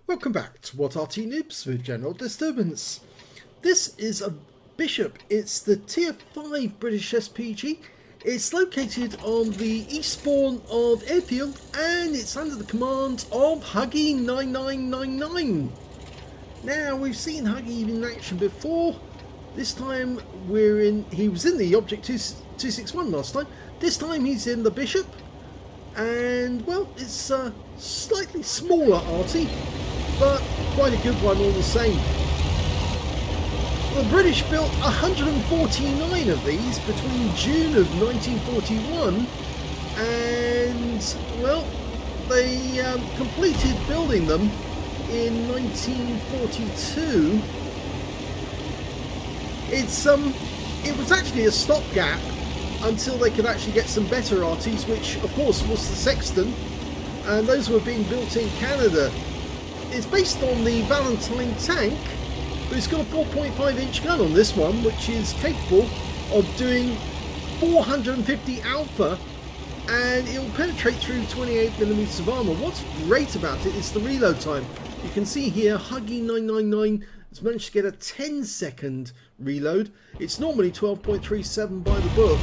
Welcome back to What Arty Noobs with General Disturbance. This is a Bishop. It's the Tier 5 British SPG. It's located on the eastbourne of Airfield and it's under the command of Huggy9999. Now, we've seen Huggy in action before. This time he was in the Object 261 last time. This time he's in the Bishop. And, well, it's a slightly smaller Arty, but quite a good one all the same. The British built 149 of these between June of 1941 and, well, they completed building them in 1942. It was actually a stopgap until they could actually get some better Artys, which of course was the Sexton, and those were being built in Canada. It's based on the Valentine tank, but it's got a 4.5-inch gun on this one, which is capable of doing 450 alpha, and it will penetrate through 28mm of armour. What's great about it is the reload time. You can see here Huggy999 has managed to get a 10-second reload. It's normally 12.37 by the book.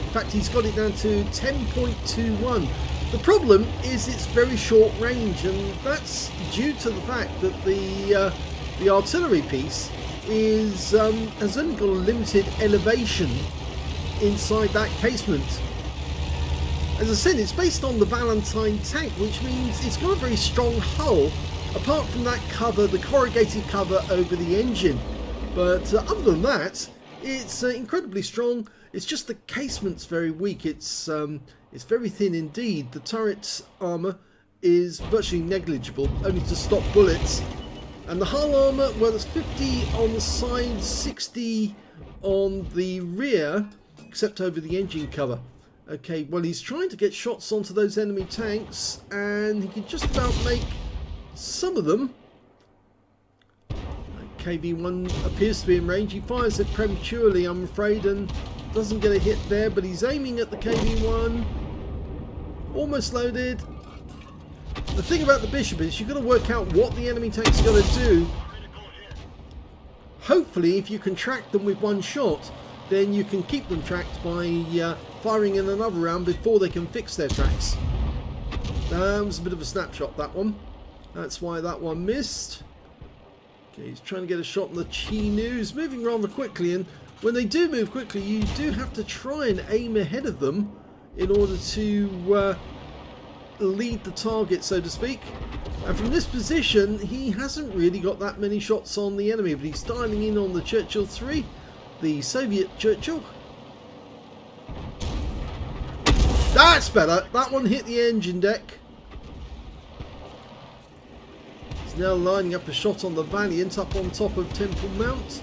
In fact, he's got it down to 10.21. The problem is it's very short range, and that's due to the fact that the artillery piece has only got a limited elevation inside that casement. As I said, it's based on the Valentine tank, which means it's got a very strong hull, apart from that cover, the corrugated cover over the engine. But other than that, it's incredibly strong. It's just the casement's very weak. It's very thin indeed. The turret's armour is virtually negligible, only to stop bullets. And the hull armour, well, it's 50 on the side, 60 on the rear, except over the engine cover. Okay, well, he's trying to get shots onto those enemy tanks, and he can just about make some of them. KV-1 appears to be in range. He fires it prematurely, I'm afraid, and doesn't get a hit there, but he's aiming at the KV-1. Almost loaded. The thing about the Bishop is you've got to work out what the enemy tank's going to do. Hopefully, if you can track them with one shot, then you can keep them tracked by firing in another round before they can fix their tracks. That was a bit of a snapshot, that one. That's why that one missed. Okay, he's trying to get a shot on the Chinooks, moving rather quickly, and when they do move quickly, you do have to try and aim ahead of them in order to lead the target, so to speak. And from this position, he hasn't really got that many shots on the enemy, but he's dialing in on the Churchill 3, the Soviet Churchill. That's better. That one hit the engine deck. He's now lining up a shot on the Valiant up on top of Temple Mount.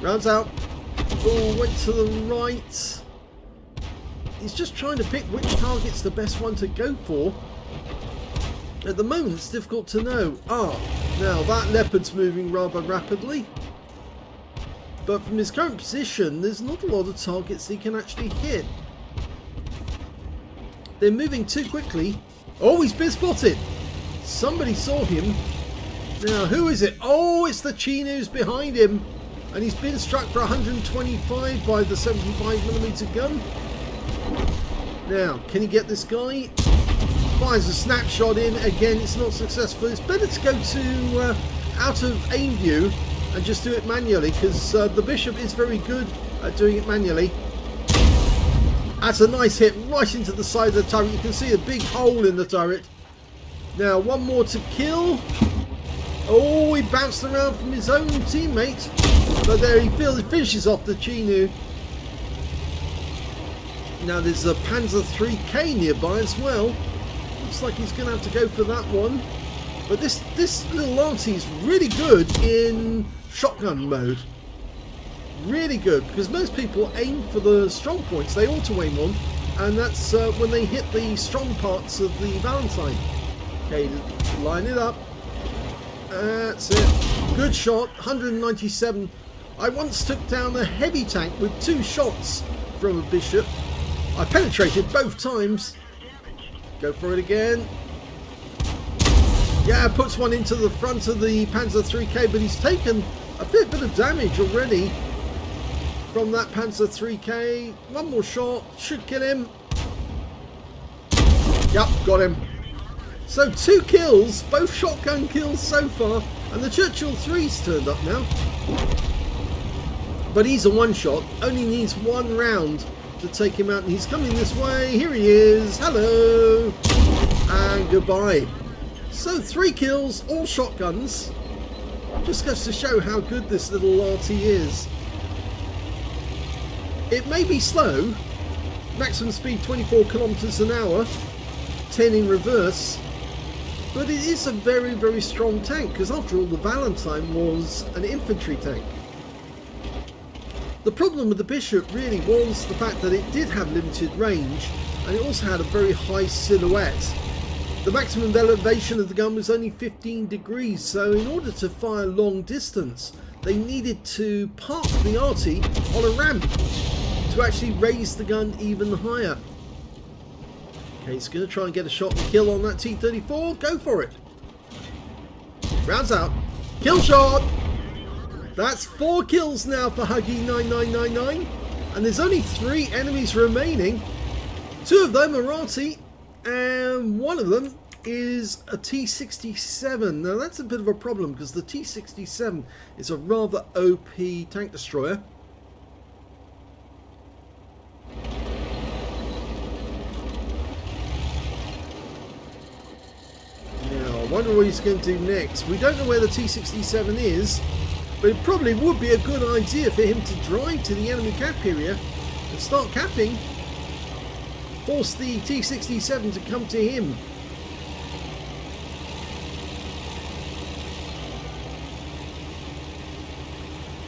Rounds out. Oh, went to the right. He's just trying to pick which target's the best one to go for. At the moment, it's difficult to know. Now that Leopard's moving rather rapidly. But from his current position, there's not a lot of targets he can actually hit. They're moving too quickly. Oh, he's been spotted. Somebody saw him. Now, who is it? Oh, it's the Chinooks behind him. And he's been struck for 125 by the 75mm gun. Now, can he get this guy? Fires a snapshot in. Again, it's not successful. It's better to go to out of aim view and just do it manually, because the Bishop is very good at doing it manually. That's a nice hit right into the side of the turret. You can see a big hole in the turret. Now, one more to kill. Oh, he bounced around from his own teammate. But there he finishes off the Chinook. Now, there's a Panzer 3K nearby as well. Looks like he's going to have to go for that one. But this little Arty is really good in shotgun mode. Really good, because most people aim for the strong points. They auto-aim on, and that's when they hit the strong parts of the Valentine. Okay, line it up. That's it. Good shot, 197. I once took down a heavy tank with 2 shots from a Bishop. I penetrated both times. Go for it again. Yeah, puts one into the front of the Panzer 3K, but he's taken a bit of damage already from that Panzer 3K. One more shot, should kill him. Yep, got him. So 2 kills, both shotgun kills so far, and the Churchill 3's turned up now. But he's a one-shot, only needs 1 round to take him out, and he's coming this way. Here he is, hello, and goodbye. So 3 kills, all shotguns. Just goes to show how good this little Arty is. It may be slow, maximum speed 24 kilometers an hour, 10 in reverse, but it is a very, very strong tank, because after all, the Valentine was an infantry tank. The problem with the Bishop really was the fact that it did have limited range, and it also had a very high silhouette. The maximum elevation of the gun was only 15 degrees, so in order to fire long distance, they needed to park the Arty on a ramp to actually raise the gun even higher. Okay, he's going to try and get a shot and kill on that T-34. Go for it. Rounds out. Kill shot. That's 4 kills now for Huggy9999. And there's only 3 enemies remaining. 2 of them are Arty, and 1 of them is a T-67. Now that's a bit of a problem, because the T-67 is a rather OP tank destroyer. Now I wonder what he's going to do next. We don't know where the T-67 is, but it probably would be a good idea for him to drive to the enemy cap area and start capping. Force the T-67 to come to him.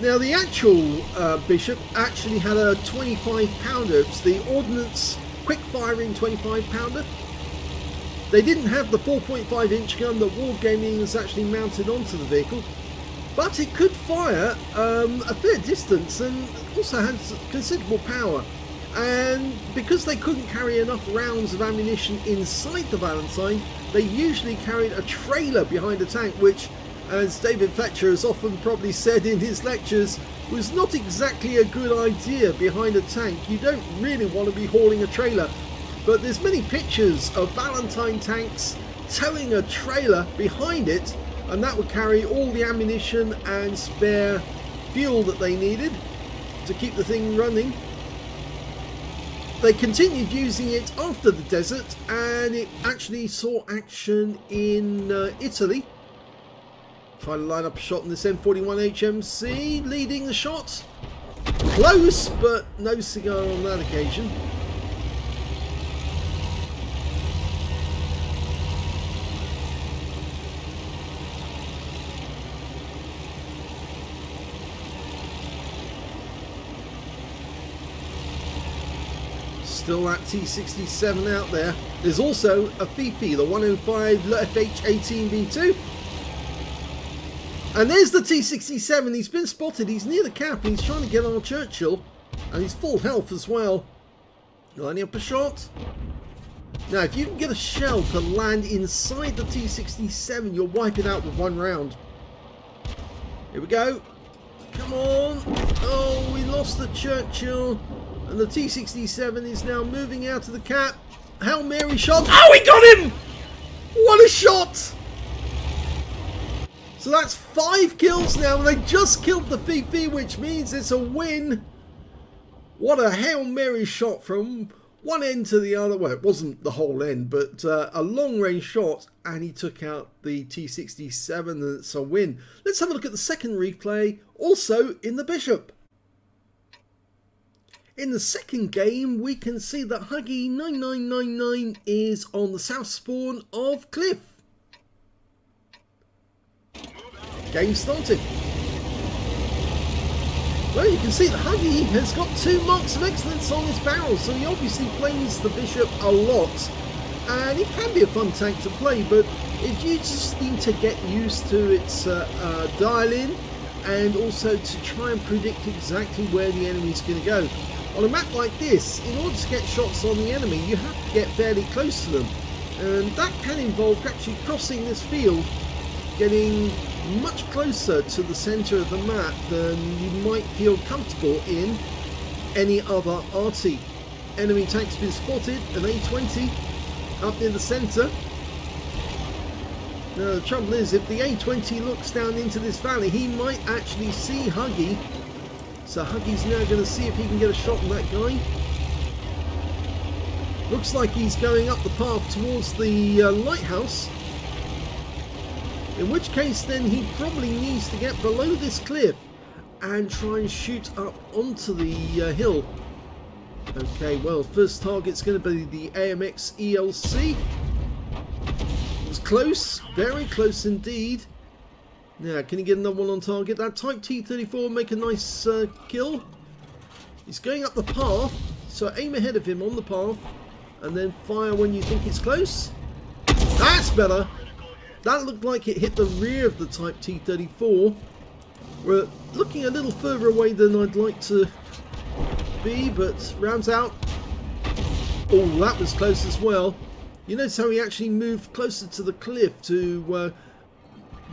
Now the actual Bishop actually had a 25 pounder. It's the Ordnance quick firing 25 pounder. They didn't have the 4.5 inch gun that Wargaming has actually mounted onto the vehicle, but it could fire a fair distance and also has considerable power. And because they couldn't carry enough rounds of ammunition inside the Valentine, they usually carried a trailer behind the tank, which, as David Fletcher has often probably said in his lectures, was not exactly a good idea behind a tank. You don't really want to be hauling a trailer. But there's many pictures of Valentine tanks towing a trailer behind it, and that would carry all the ammunition and spare fuel that they needed to keep the thing running. They continued using it after the desert, and it actually saw action in Italy. Try to line up a shot on this M41 HMC, leading the shot. Close, but no cigar on that occasion. Still that T-67 out there. There's also a Fifi, the 105 FH-18V2. And there's the T-67. He's been spotted. He's near the cap and he's trying to get on Churchill. And he's full health as well. Lining up a shot. Now, if you can get a shell to land inside the T-67, you'll wipe it out with 1 round. Here we go. Come on. Oh, we lost the Churchill. And the T-67 is now moving out of the cap. Hail Mary shot. Oh, he got him! What a shot! So that's 5 kills now. And they just killed the Fifi, which means it's a win. What a Hail Mary shot from one end to the other. Well, it wasn't the whole end, but a long range shot. And he took out the T-67, and it's a win. Let's have a look at the second replay, also in the Bishop. In the second game, we can see that Huggy9999 is on the south spawn of Cliff. Game started. Well, you can see that Huggy has got 2 marks of excellence on his barrel, so he obviously plays the Bishop a lot. And it can be a fun tank to play, but you just need to get used to its dial-in, and also to try and predict exactly where the enemy's going to go. On a map like this, in order to get shots on the enemy, you have to get fairly close to them. And that can involve actually crossing this field, getting much closer to the centre of the map than you might feel comfortable in any other Arty. Enemy tank's been spotted, an A20 up near the centre. Now the trouble is, if the A20 looks down into this valley, he might actually see Huggy. So Huggy's now going to see if he can get a shot on that guy. Looks like he's going up the path towards the lighthouse. In which case then he probably needs to get below this cliff and try and shoot up onto the hill. Okay, well, first target's going to be the AMX ELC. It was close, very close indeed. Now, can he get another one on target? That Type T-34 make a nice kill. He's going up the path, so aim ahead of him on the path and then fire when you think it's close. That's better. That looked like it hit the rear of the Type T-34. We're looking a little further away than I'd like to be, but rounds out. Oh, that was close as well. You notice how he actually moved closer to the cliff to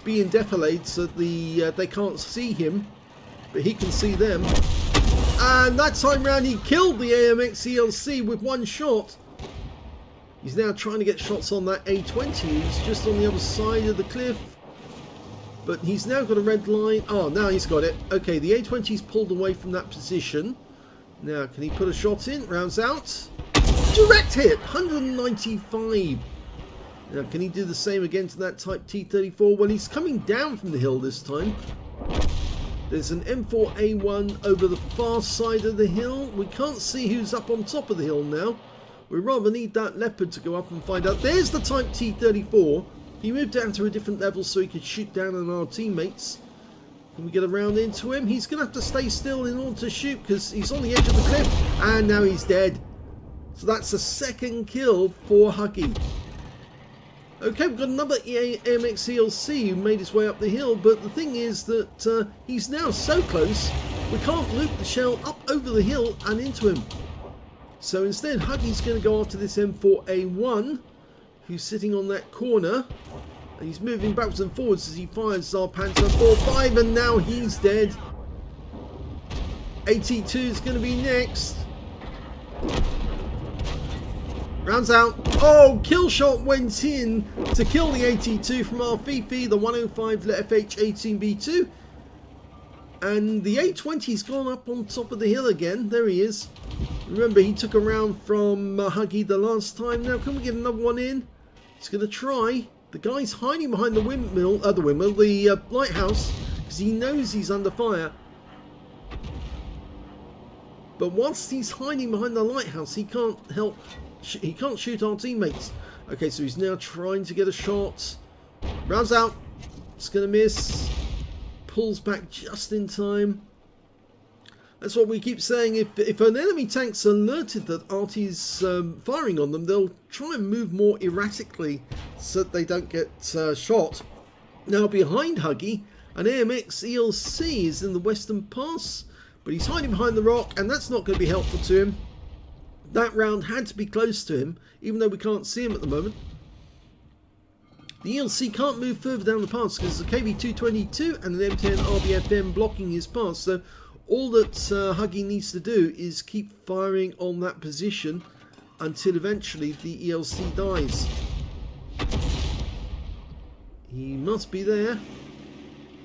be in defilade so that they can't see him, but he can see them. And that time round he killed the AMX ELC with one shot. He's now trying to get shots on that A20 who's just on the other side of the cliff. But he's now got a red line. Oh, now he's got it. Okay, the A20's pulled away from that position. Now, can he put a shot in? Rounds out. Direct hit! 195. Now, can he do the same again to that Type T-34? Well, he's coming down from the hill this time. There's an M4A1 over the far side of the hill. We can't see who's up on top of the hill now. We rather need that Leopard to go up and find out. There's the Type T-34. He moved down to a different level so he could shoot down on our teammates. Can we get around into him? He's going to have to stay still in order to shoot because he's on the edge of the cliff. And now he's dead. So that's a second kill for Huggy. Okay, we've got another AMX ELC who made his way up the hill. But the thing is that he's now so close, we can't loop the shell up over the hill and into him. So instead, Huggy's going to go after this M4A1, who's sitting on that corner. And he's moving backwards and forwards as he fires our Panther 4.5, and now he's dead. AT2 is going to be next. Rounds out. Oh, kill shot went in to kill the AT2 from our Fifi, the 105 FH18B2. And the A20's gone up on top of the hill again. There he is. Remember, he took a round from Huggy the last time. Now, can we get another one in? He's going to try. The guy's hiding behind the the lighthouse, because he knows he's under fire. But whilst he's hiding behind the lighthouse, he can't shoot our teammates. Okay, so he's now trying to get a shot. Rounds out. It's going to miss. Pulls back just in time. That's what we keep saying. If an enemy tank's alerted that Arty's firing on them, they'll try and move more erratically so that they don't get shot. Now behind Huggy, an AMX ELC is in the western pass, but he's hiding behind the rock, and that's not going to be helpful to him. That round had to be close to him, even though we can't see him at the moment. The ELC can't move further down the pass because there's a KV-222 and an M10 RBFM blocking his pass. So all that Huggy needs to do is keep firing on that position until eventually the ELC dies. He must be there.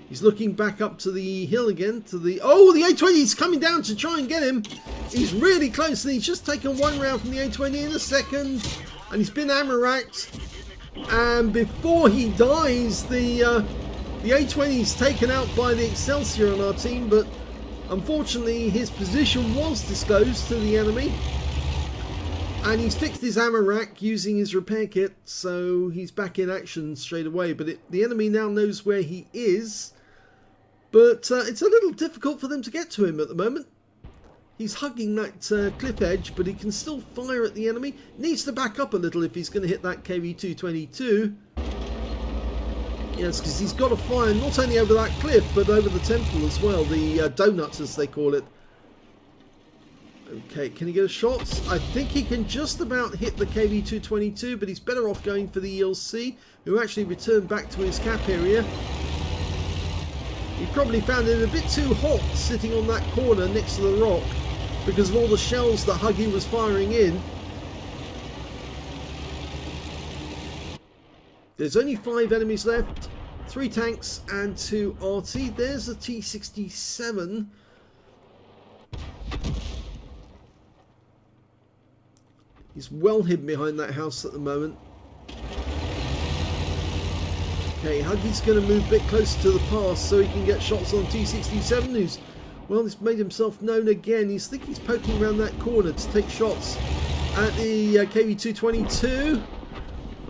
He's looking back up to the hill again. Oh, the A20 is coming down to try and get him. He's really close, and he's just taken one round from the A20 in a second, and he's been ammo-racked. And before he dies, the A20 is taken out by the Excelsior on our team, but unfortunately his position was disclosed to the enemy. And he's fixed his ammo rack using his repair kit, so he's back in action straight away. But the enemy now knows where he is. But it's a little difficult for them to get to him at the moment. He's hugging that cliff edge, but he can still fire at the enemy. Needs to back up a little if he's going to hit that KV-222. Yes, because he's got to fire not only over that cliff, but over the temple as well. The donut, as they call it. Okay, can he get a shot? I think he can just about hit the KV-222, but he's better off going for the ELC, who actually returned back to his cap area. He probably found it a bit too hot sitting on that corner next to the rock because of all the shells that Huggy was firing in. There's only 5 enemies left, 3 tanks and 2 Arty. There's a T-67. He's well hidden behind that house at the moment. Okay, Huggy's going to move a bit closer to the pass so he can get shots on T-67, who's, well, he's made himself known again. He's poking around that corner to take shots at the KV-222.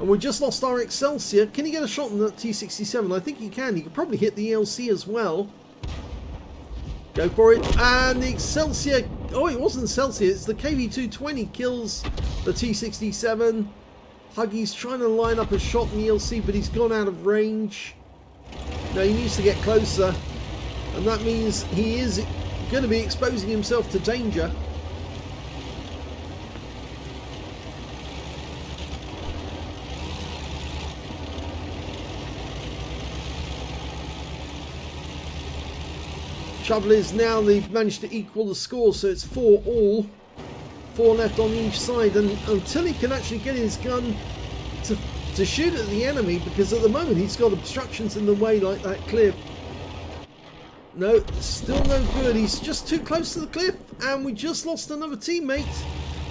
And we just lost our Excelsior. Can he get a shot on that T-67? I think he can. He could probably hit the ELC as well. Go for it. And the Excelsior... Oh, it wasn't Excelsior. It's the KV-220 kills the T-67. Huggy's trying to line up a shot in the ELC, but he's gone out of range. Now he needs to get closer. And that means he is going to be exposing himself to danger. Trouble is now they've managed to equal the score, so it's 4 all. 4 left on each side, and until he can actually get his gun to shoot at the enemy, because at the moment he's got obstructions in the way like that cliff. No, still no good. He's just too close to the cliff, and we just lost another teammate.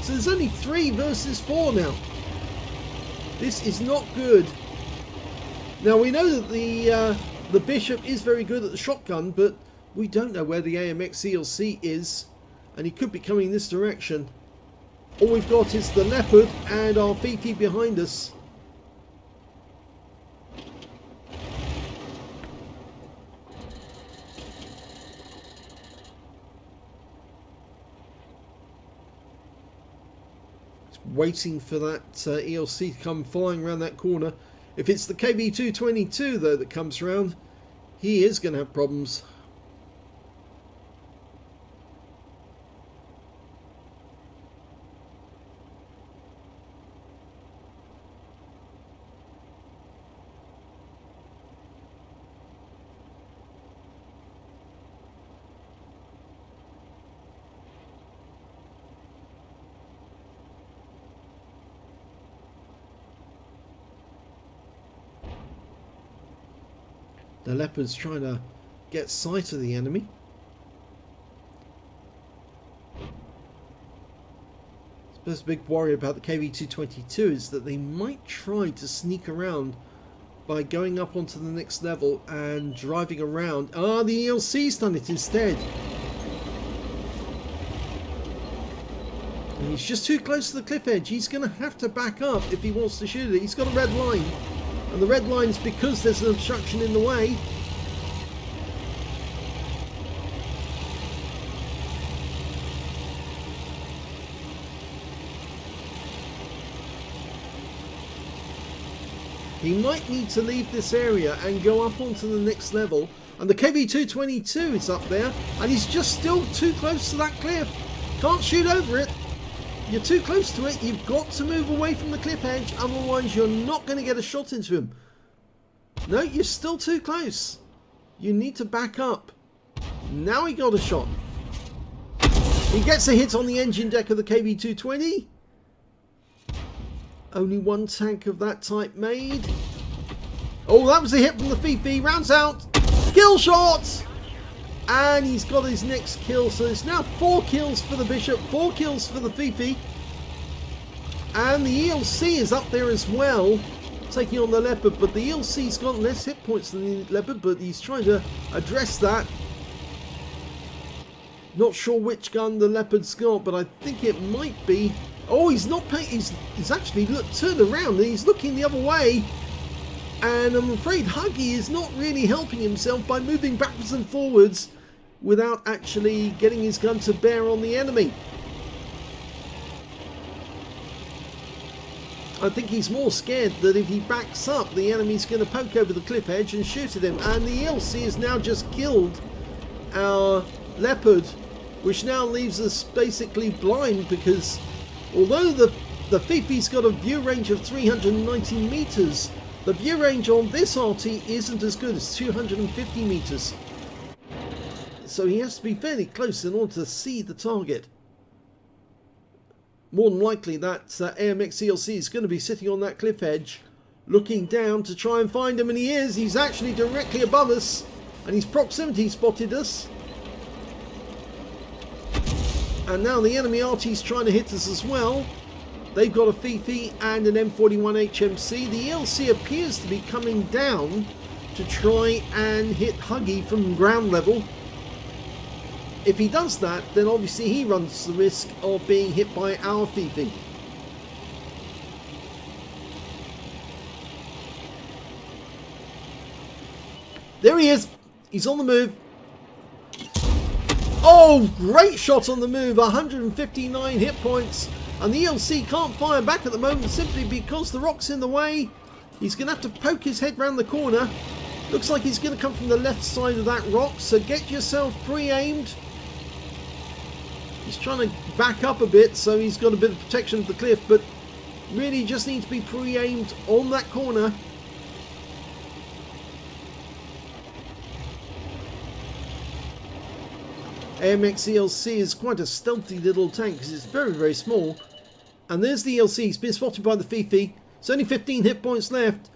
So there's only 3 versus 4 now. This is not good. Now we know that the Bishop is very good at the shotgun, but we don't know where the AMX ELC is, and he could be coming this direction. All we've got is the Leopard and our Fifi behind us. Just waiting for that ELC to come flying around that corner. If it's the KV-222 though that comes around, he is going to have problems. The Leopard's trying to get sight of the enemy. I suppose the big worry about the KV-222 is that they might try to sneak around by going up onto the next level and driving around. Ah, the ELC's done it instead. And he's just too close to the cliff edge. He's going to have to back up if he wants to shoot it. He's got a red line. And the red line is because there's an obstruction in the way. He might need to leave this area and go up onto the next level. And the KV-222 is up there, and he's just still too close to that cliff. Can't shoot over it. You're too close to it. You've got to move away from the cliff edge, otherwise you're not going to get a shot into him. No, you're still too close. You need to back up. Now he got a shot. He gets a hit on the engine deck of the KV-220. Only 1 tank of that type made. Oh, that was a hit from the Fifi. Rounds out. Kill shot! And he's got his next kill. So it's now 4 kills for the Bishop, 4 kills for the Fifi. And the ELC is up there as well, taking on the Leopard. But the ELC's got less hit points than the Leopard, but he's trying to address that. Not sure which gun the Leopard's got, but I think it might be... Oh, he's not paying. He's actually turned around and he's looking the other way. And I'm afraid Huggy is not really helping himself by moving backwards and forwards without actually getting his gun to bear on the enemy. I think he's more scared that if he backs up, the enemy's going to poke over the cliff edge and shoot at him. And the ELC has now just killed our Leopard. which now leaves us basically blind, because although the Fifi's got a view range of 390 meters, the view range on this Arty isn't as good as 250 meters. So he has to be fairly close in order to see the target. More than likely that AMX CLC is going to be sitting on that cliff edge, looking down to try and find him, and he is. He's actually directly above us, and he's proximity spotted us. And now the enemy Arty's trying to hit us as well. They've got a Fifi and an M41 HMC. The ELC appears to be coming down to try and hit Huggy from ground level. If he does that, then obviously he runs the risk of being hit by our Fifi. There he is. He's on the move. Oh, great shot on the move. 159 hit points. And the ELC can't fire back at the moment simply because the rock's in the way. He's going to have to poke his head round the corner. Looks like he's going to come from the left side of that rock. So get yourself pre-aimed. He's trying to back up a bit, so he's got a bit of protection of the cliff, but really just needs to be pre-aimed on that corner. AMX ELC is quite a stealthy little tank because it's very, very small. And there's the ELC. He's been spotted by the Fifi. It's only 15 hit points left.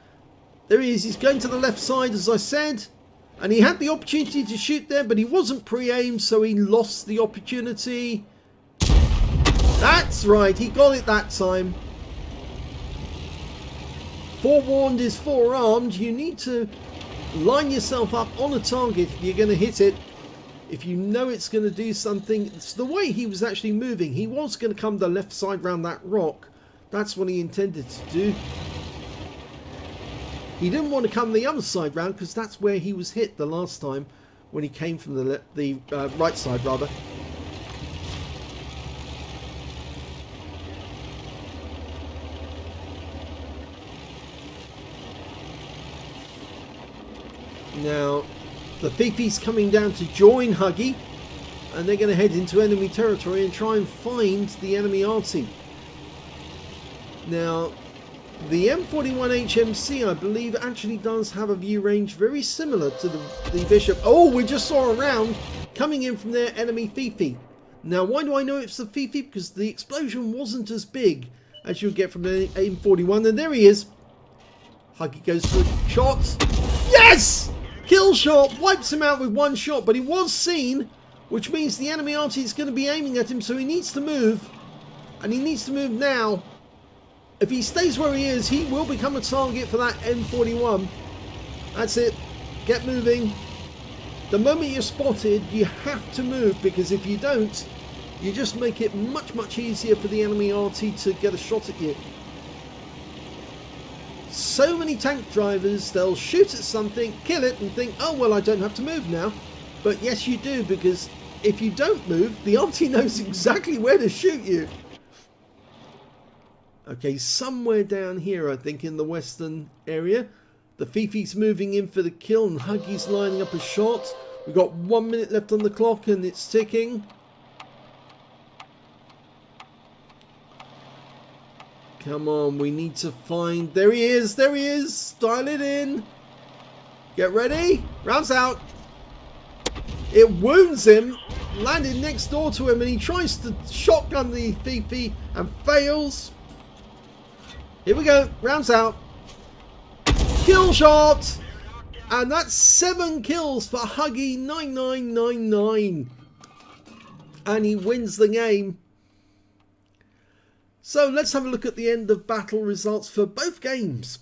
There he is. He's going to the left side, as I said. And he had the opportunity to shoot there, but he wasn't pre-aimed, so he lost the opportunity. That's right, he got it that time. Forewarned is forearmed. You need to line yourself up on a target if you're going to hit it. If you know it's going to do something. It's the way he was actually moving. He was going to come the left side round that rock. That's what he intended to do. He didn't want to come the other side round because that's where he was hit the last time when he came from the right side rather. Now the Fifi's coming down to join Huggy, and they're going to head into enemy territory and try and find the enemy Arty. Now the M41 HMC, I believe, actually does have a view range very similar to the Bishop. Oh, we just saw a round coming in from their enemy Fifi. Now, why do I know it's the Fifi? Because the explosion wasn't as big as you'll get from the M41. And there he is. Huggy goes for a shot. Yes! Kill shot. Wipes him out with one shot. But he was seen, which means the enemy Arty is going to be aiming at him. So he needs to move. And he needs to move now. If he stays where he is, he will become a target for that M41. That's it. Get moving. The moment you're spotted, you have to move, because if you don't, you just make it much, much easier for the enemy Arty to get a shot at you. So many tank drivers, they'll shoot at something, kill it, and think, oh, well, I don't have to move now. But yes, you do, because if you don't move, the Arty knows exactly where to shoot you. Okay, somewhere down here, I think, in the western area. The Fifi's moving in for the kill, and Huggy's lining up a shot. We've got 1 minute left on the clock, and it's ticking. Come on, we need to find... There he is, there he is. Dial it in. Get ready. Rounds out. It wounds him. Landed next door to him, and he tries to shotgun the Fifi and fails. Here we go, rounds out. Kill shot! And that's 7 kills for Huggy9999. And he wins the game. So let's have a look at the end of battle results for both games.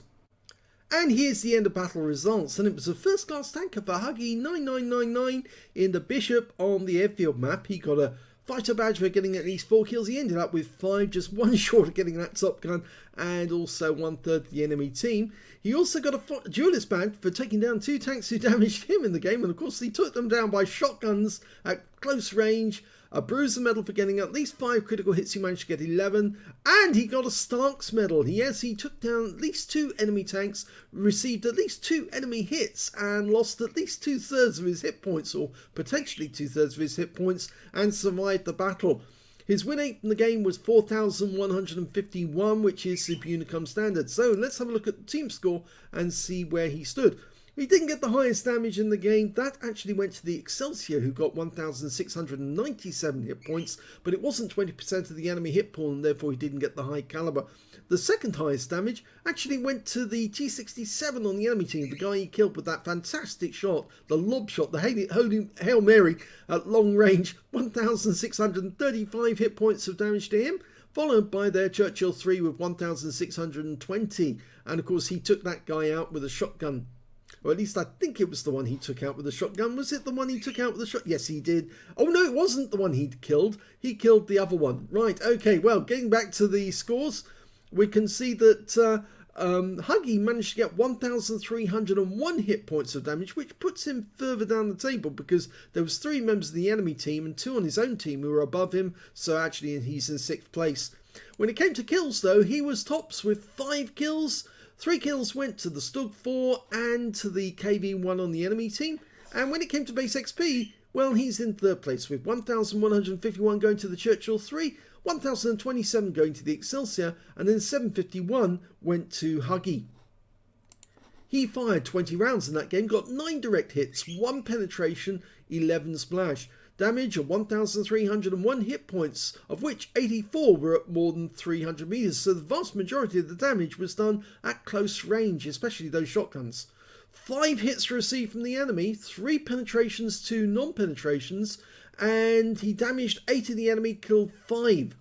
And here's the end of battle results. And it was a first class tanker for Huggy9999 in the Bishop on the airfield map. He got a fighter badge for getting at least 4 kills. He ended up with 5, just 1 short of getting that top gun, and also 1/3 of the enemy team. He also got a duelist badge for taking down 2 tanks who damaged him in the game, and of course he took them down by shotguns at close range. A Bruiser medal for getting at least 5 critical hits. He managed to get 11. And he got a Stark's medal. Yes, he took down at least 2 enemy tanks, received at least 2 enemy hits, and lost at least 2/3 of his hit points, or potentially 2/3 of his hit points, and survived the battle. His win rate in the game was 4,151, which is Super Unicum standard. So let's have a look at the team score and see where he stood. He didn't get the highest damage in the game. That actually went to the Excelsior, who got 1,697 hit points, but it wasn't 20% of the enemy hit pool, and therefore he didn't get the high caliber. The second highest damage actually went to the T67 on the enemy team, the guy he killed with that fantastic shot, the lob shot, the Hail Mary at long range. 1,635 hit points of damage to him, followed by their Churchill 3 with 1,620. And of course he took that guy out with a shotgun. Or at least I think it was the one he took out with a shotgun. Was it the one he took out with a shotgun? Yes, he did. Oh, no, it wasn't the one he'd killed. He killed the other one. Right, okay, well, getting back to the scores, we can see that Huggy managed to get 1,301 hit points of damage, which puts him further down the table because there was 3 members of the enemy team and 2 on his own team who were above him, so actually he's in 6th place. When it came to kills, though, he was tops with 5 kills. 3 kills went to the Stug 4 and to the KV1 on the enemy team. And when it came to base XP, well, he's in 3rd place with 1,151 going to the Churchill 3, 1,027 going to the Excelsior, and then 751 went to Huggy. He fired 20 rounds in that game, got 9 direct hits, 1 penetration, 11 splash. Damage of 1,301 hit points, of which 84 were at more than 300 meters, so the vast majority of the damage was done at close range, especially those shotguns. 5 hits received from the enemy, 3 penetrations, 2 non-penetrations, and he damaged 8 of the enemy, killed 5.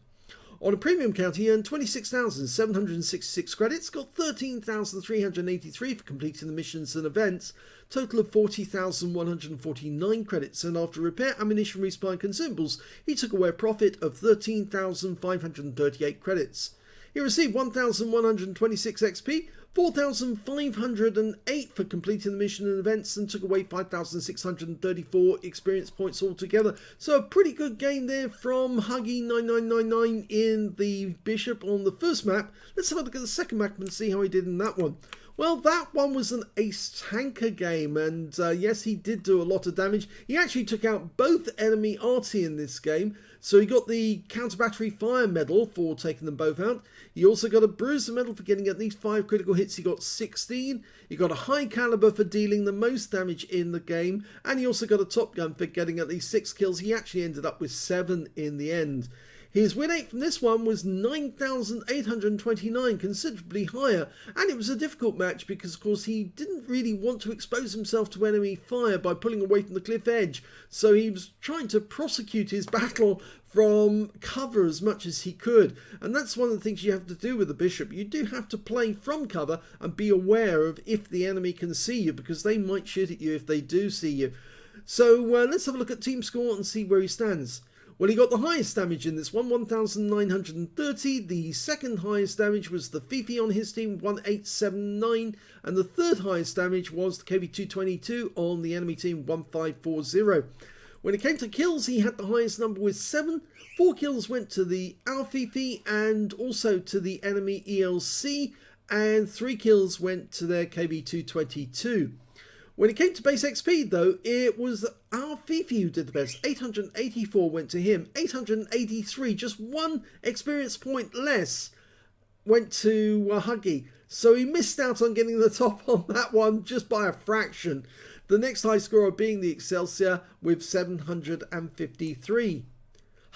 On a premium count, he earned 26,766 credits, got 13,383 for completing the missions and events, total of 40,149 credits, and after repair, ammunition, resupply and consumables, he took away a profit of 13,538 credits. He received 1,126 XP, 4,508 for completing the mission and events, and took away 5,634 experience points altogether. So a pretty good game there from Huggy9999 in the Bishop on the first map. Let's have a look at the second map and see how he did in that one. Well, that one was an ace tanker game, and yes, he did do a lot of damage. He actually took out both enemy Arty in this game, so he got the counter battery fire medal for taking them both out. He also got a Bruiser medal for getting at least 5 critical hits. He got 16. He got a high caliber for dealing the most damage in the game, and he also got a Top Gun for getting at least 6 kills. He actually ended up with 7 in the end. His win rate from this one was 9,829, considerably higher, and it was a difficult match because, of course, he didn't really want to expose himself to enemy fire by pulling away from the cliff edge, so he was trying to prosecute his battle from cover as much as he could, and that's one of the things you have to do with the Bishop. You do have to play from cover and be aware of if the enemy can see you, because they might shoot at you if they do see you. So let's have a look at team score and see where he stands. Well, he got the highest damage in this one, 1,930. The second highest damage was the Fifi on his team, 1,879. And the third highest damage was the KV222 on the enemy team, 1,540. When it came to kills, he had the highest number with 7. 4 kills went to the Fifi and also to the enemy ELC. And 3 kills went to their KV222. When it came to base XP, though, it was our Fifi who did the best. 884 went to him. 883, just 1 experience point less, went to Huggy. So he missed out on getting the top on that one just by a fraction. The next high scorer being the Excelsior with 753.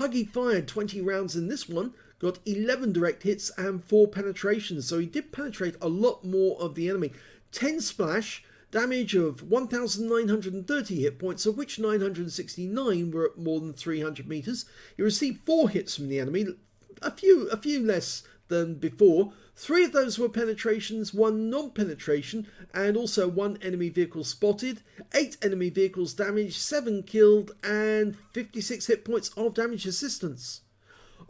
Huggy fired 20 rounds in this one, got 11 direct hits and 4 penetrations. So he did penetrate a lot more of the enemy. 10 splash. Damage of 1,930 hit points, of which 969 were at more than 300 meters. He received 4 hits from the enemy, a few less than before. 3 of those were penetrations, 1 non-penetration, and also 1 enemy vehicle spotted. 8 enemy vehicles damaged, 7 killed, and 56 hit points of damage assistance.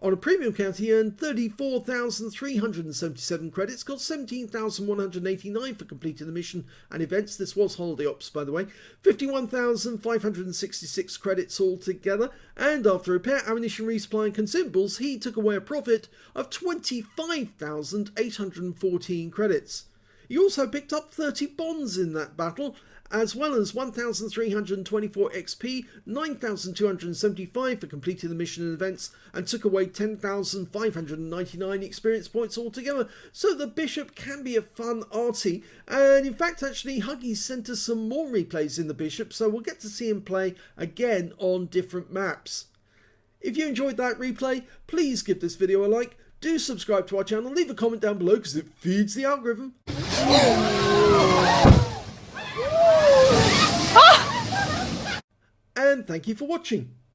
On a premium count, he earned 34,377 credits, got 17,189 for completing the mission and events. This was holiday ops, by the way. 51,566 credits altogether, and after repair, ammunition, resupply and consumables, he took away a profit of 25,814 credits. He also picked up 30 bonds in that battle, as well as 1,324 XP, 9,275 for completing the mission and events, and took away 10,599 experience points altogether. So the Bishop can be a fun arty, and in fact actually Huggy sent us some more replays in the Bishop, so we'll get to see him play again on different maps. If you enjoyed that replay, please give this video a like, do subscribe to our channel, leave a comment down below because it feeds the algorithm. And thank you for watching.